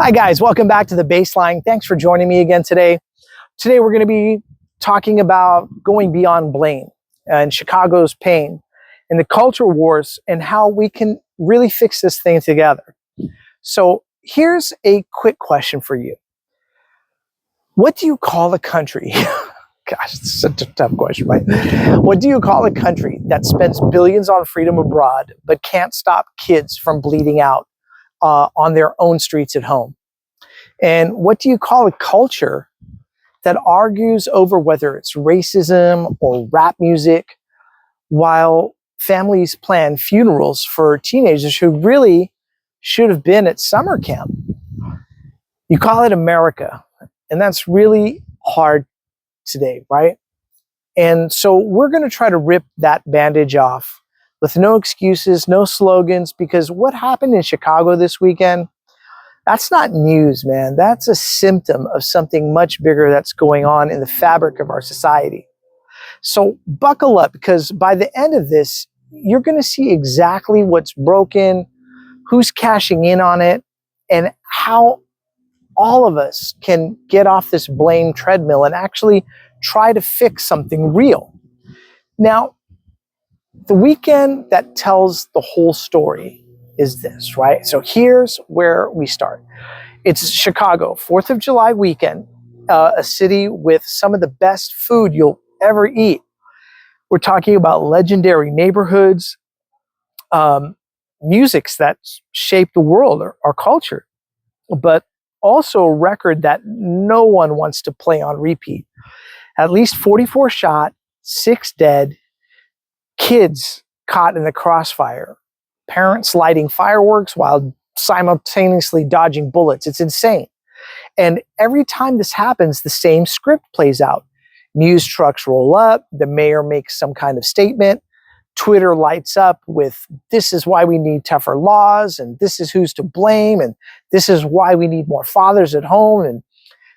Hi guys, welcome back to The Baseline. Thanks for joining me again today. Today we're going to be talking about going beyond blame and Chicago's pain and the culture wars and how we can really fix this thing together. So here's a quick question for you. What do you call a country? Gosh, it's such a tough question, right? What do you call a country that spends billions on freedom abroad but can't stop kids from bleeding out on their own streets at home? And what do you call a culture that argues over whether it's racism or rap music while families plan funerals for teenagers who really should have been at summer camp? You call it America, and that's really hard today, right? And so we're going to try to rip that bandage off with no excuses, no slogans, because what happened in Chicago this weekend, that's not news, man. That's a symptom of something much bigger that's going on in the fabric of our society. So buckle up, because by the end of this, you're going to see exactly what's broken, who's cashing in on it, and how all of us can get off this blame treadmill and actually try to fix something real. Now, the weekend that tells the whole story is this, right? So here's where we start. It's Chicago, 4th of July weekend, a city with some of the best food you'll ever eat. We're talking about legendary neighborhoods, musics that shape the world, our culture, but also a record that no one wants to play on repeat. At least 44 shot, 6 dead, kids caught in the crossfire, parents lighting fireworks while simultaneously dodging bullets. It's insane. And every time this happens, the same script plays out. News trucks roll up, the mayor makes some kind of statement, Twitter lights up with, this is why we need tougher laws, and this is who's to blame, and this is why we need more fathers at home, and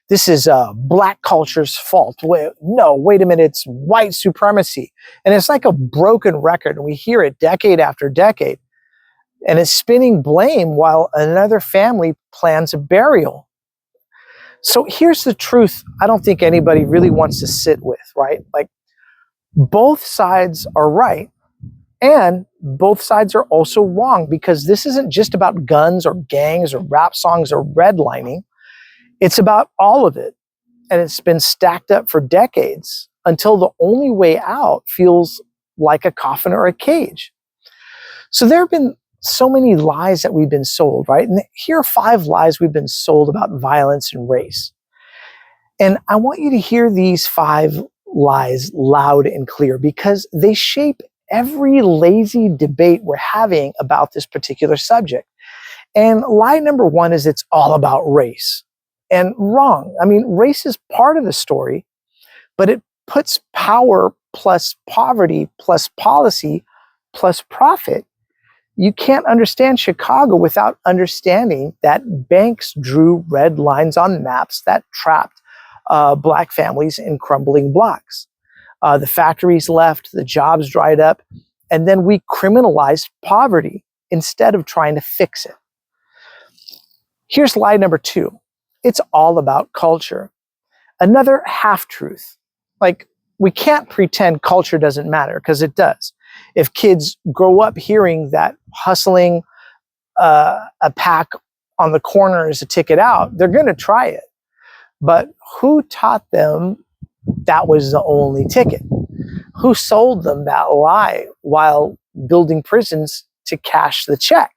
this is black culture's fault. Wait a minute, it's white supremacy. And it's like a broken record, and we hear it decade after decade. And it's spinning blame while another family plans a burial. So here's the truth I don't think anybody really wants to sit with, right? Like, both sides are right, and both sides are also wrong, because this isn't just about guns or gangs or rap songs or redlining. It's about all of it. And it's been stacked up for decades until the only way out feels like a coffin or a cage. So there have been so many lies that we've been sold, right? And here are 5 lies we've been sold about violence and race. And I want you to hear these 5 lies loud and clear, because they shape every lazy debate we're having about this particular subject. And lie number 1 is it's all about race. And wrong. I mean, race is part of the story, but it puts power plus poverty plus policy plus profit. You can't understand Chicago without understanding that banks drew red lines on maps that trapped black families in crumbling blocks. The factories left, the jobs dried up, and then we criminalized poverty instead of trying to fix it. Here's lie number 2. It's all about culture. Another half-truth. Like, we can't pretend culture doesn't matter, because it does. If kids grow up hearing that hustling a pack on the corner is a ticket out, they're going to try it. But who taught them that was the only ticket? Who sold them that lie while building prisons to cash the check?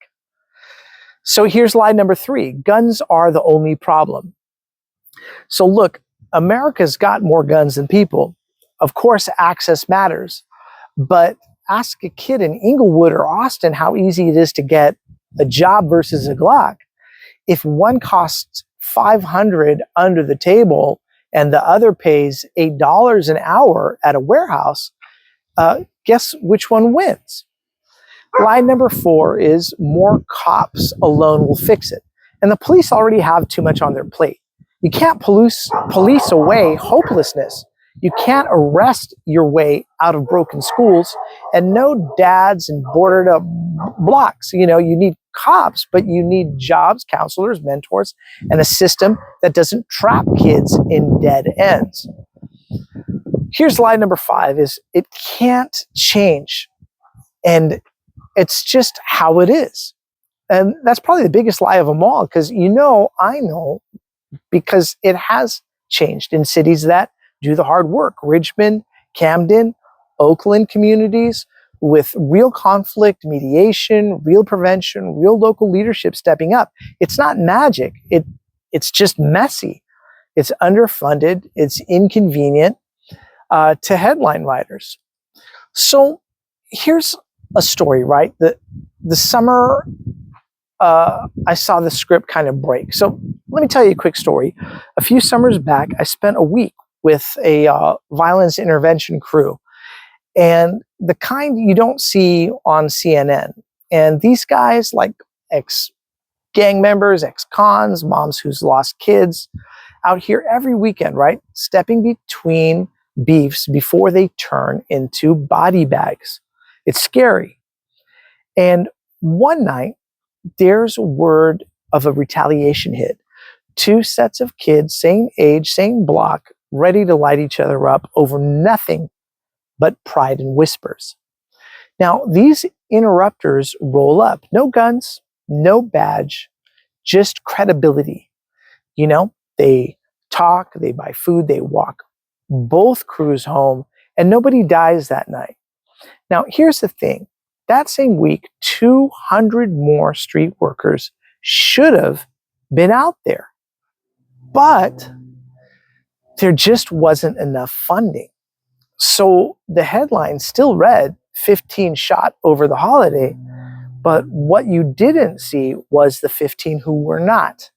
So here's lie number 3. Guns are the only problem. So look, America's got more guns than people. Of course, access matters. But ask a kid in Inglewood or Austin how easy it is to get a job versus a Glock. If one costs $500 under the table and the other pays $8 an hour at a warehouse, guess which one wins? Lie number 4 is more cops alone will fix it. And the police already have too much on their plate. You can't police away hopelessness. You can't arrest your way out of broken schools, and no dads in boarded up blocks. You need cops, but you need jobs, counselors, mentors, and a system that doesn't trap kids in dead ends. Here's lie number 5 is it can't change. And it's just how it is. And that's probably the biggest lie of them all, because I know, because it has changed in cities that do the hard work. Richmond, Camden, Oakland communities with real conflict mediation, real prevention, real local leadership stepping up. It's not magic. It's just messy. It's underfunded. It's inconvenient to headline writers. So here's a story, right? The summer I saw the script kind of break. So let me tell you a quick story. A few summers back, I spent a week with a violence intervention crew, and the kind you don't see on CNN. And these guys, like ex-gang members, ex-cons, moms who's lost kids, out here every weekend, right? Stepping between beefs before they turn into body bags. It's scary. And one night, there's word of a retaliation hit. 2 sets of kids, same age, same block, ready to light each other up over nothing but pride and whispers. Now, these interrupters roll up. No guns, no badge, just credibility. They talk, they buy food, they walk both crews home, and nobody dies that night. Now, here's the thing. That same week, 200 more street workers should have been out there. But there just wasn't enough funding. So the headline still read 15 shot over the holiday, but what you didn't see was the 15 who were not.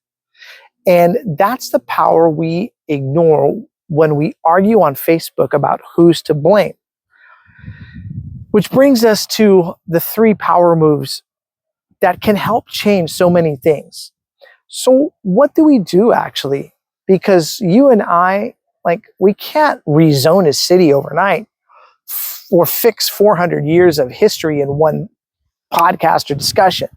And that's the power we ignore when we argue on Facebook about who's to blame. Which brings us to the 3 power moves that can help change so many things. So what do we do actually? Because you and I, we can't rezone a city overnight or fix 400 years of history in one podcast or discussion.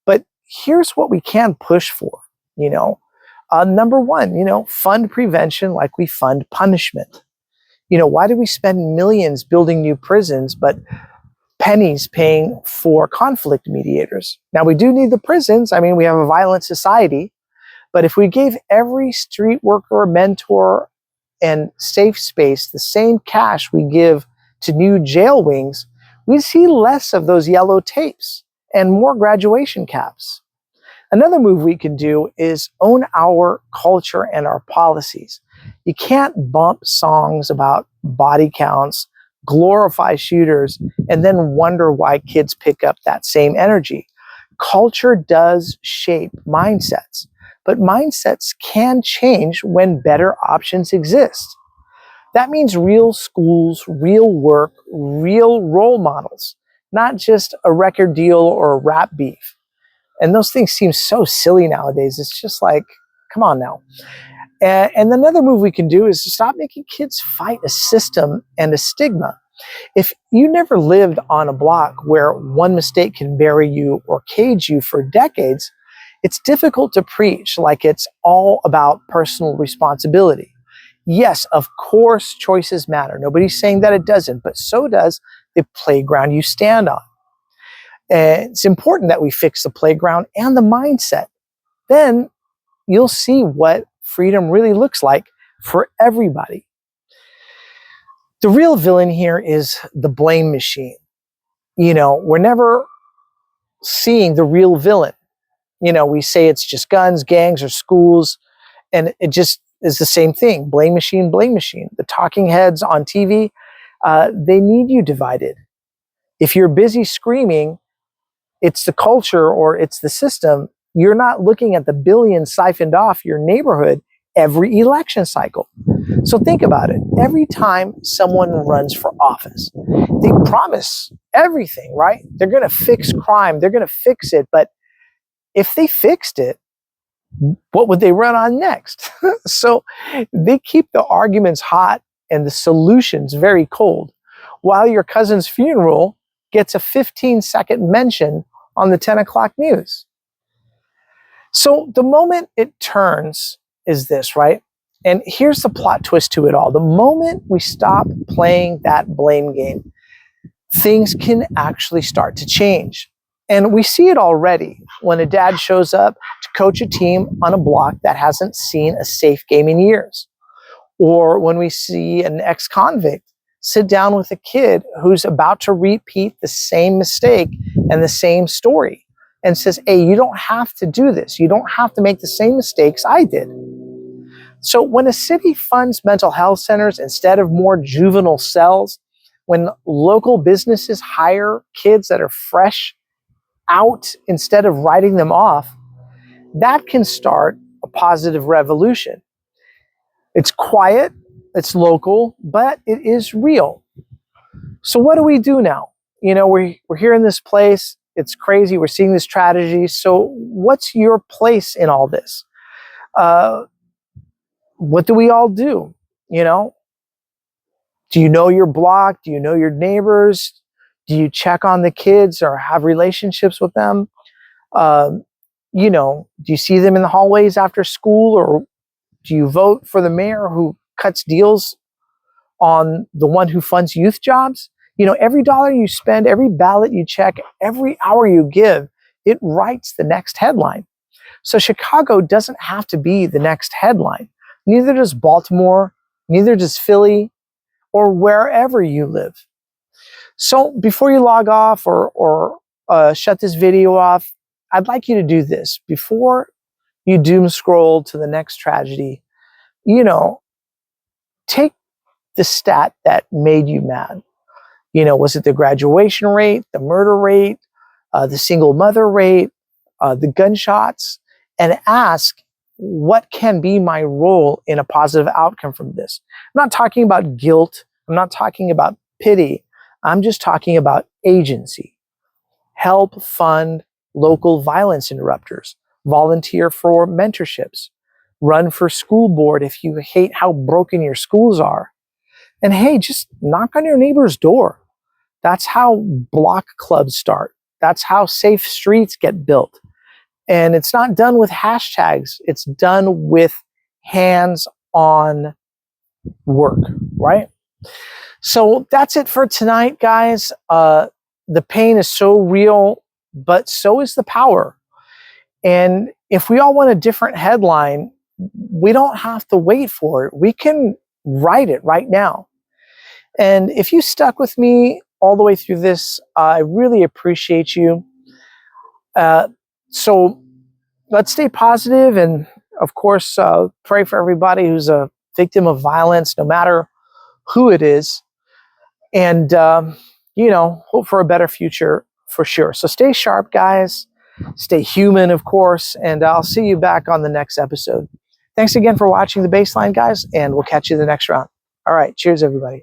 But here's what we can push for, Number 1, fund prevention like we fund punishment. Why do we spend millions building new prisons, but pennies paying for conflict mediators? Now, we do need the prisons. We have a violent society. But if we gave every street worker, mentor, and safe space the same cash we give to new jail wings, we'd see less of those yellow tapes and more graduation caps. Another move we can do is own our culture and our policies. You can't bump songs about body counts, glorify shooters, and then wonder why kids pick up that same energy. Culture does shape mindsets, but mindsets can change when better options exist. That means real schools, real work, real role models, not just a record deal or a rap beef. And those things seem so silly nowadays. It's just like, come on now. And another move we can do is to stop making kids fight a system and a stigma. If you never lived on a block where one mistake can bury you or cage you for decades, it's difficult to preach like it's all about personal responsibility. Yes, of course, choices matter. Nobody's saying that it doesn't, but so does the playground you stand on. And it's important that we fix the playground and the mindset. Then you'll see what freedom really looks like for everybody. The real villain here is the blame machine. We're never seeing the real villain. We say it's just guns, gangs, or schools, and it just is the same thing. Blame machine, blame machine. The talking heads on TV, they need you divided. If you're busy screaming, it's the culture or it's the system, you're not looking at the billions siphoned off your neighborhood every election cycle. So think about it. Every time someone runs for office, they promise everything, right? They're going to fix crime. They're going to fix it. But if they fixed it, what would they run on next? So they keep the arguments hot and the solution's very cold, while your cousin's funeral gets a 15-second mention on the 10 o'clock news. So the moment it turns is this, right? And here's the plot twist to it all. The moment we stop playing that blame game, things can actually start to change. And we see it already when a dad shows up to coach a team on a block that hasn't seen a safe game in years. Or when we see an ex-convict sit down with a kid who's about to repeat the same mistake and the same story and says, hey, you don't have to do this. You don't have to make the same mistakes I did. So when a city funds mental health centers instead of more juvenile cells, when local businesses hire kids that are fresh out instead of writing them off, that can start a positive revolution. It's quiet, it's local, but it is real. So what do we do now? You know, we're here in this place. It's crazy. We're seeing this tragedy. So what's your place in all this? What do we all do? You know, do you know your block? Do you know your neighbors? Do you check on the kids or have relationships with them? You know, do you see them in the hallways after school, or do you vote for the mayor who cuts deals on the one who funds youth jobs? You know, every dollar you spend, every ballot you check, every hour you give, it writes the next headline. So Chicago doesn't have to be the next headline. Neither does Baltimore, neither does Philly, or wherever you live. So before you log off or shut this video off, I'd like you to do this. Before you doom scroll to the next tragedy, you know, take the stat that made you mad. You know, was it the graduation rate, the murder rate, the single mother rate, the gunshots, and ask, what can be my role in a positive outcome from this? I'm not talking about guilt. I'm not talking about pity. I'm just talking about agency. Help fund local violence interrupters. Volunteer for mentorships. Run for school board if you hate how broken your schools are. And hey, just knock on your neighbor's door. That's how block clubs start. That's how safe streets get built. And it's not done with hashtags. It's done with hands-on work, right? So that's it for tonight, guys. The pain is so real, but so is the power. And if we all want a different headline, we don't have to wait for it. We can write it right now. And if you stuck with me all the way through this, I really appreciate you. So let's stay positive, and of course, pray for everybody who's a victim of violence, no matter who it is. And, you know, hope for a better future for sure. So stay sharp, guys. Stay human, of course, and I'll see you back on the next episode. Thanks again for watching The Baseline, guys, and we'll catch you the next round. All right, cheers, everybody.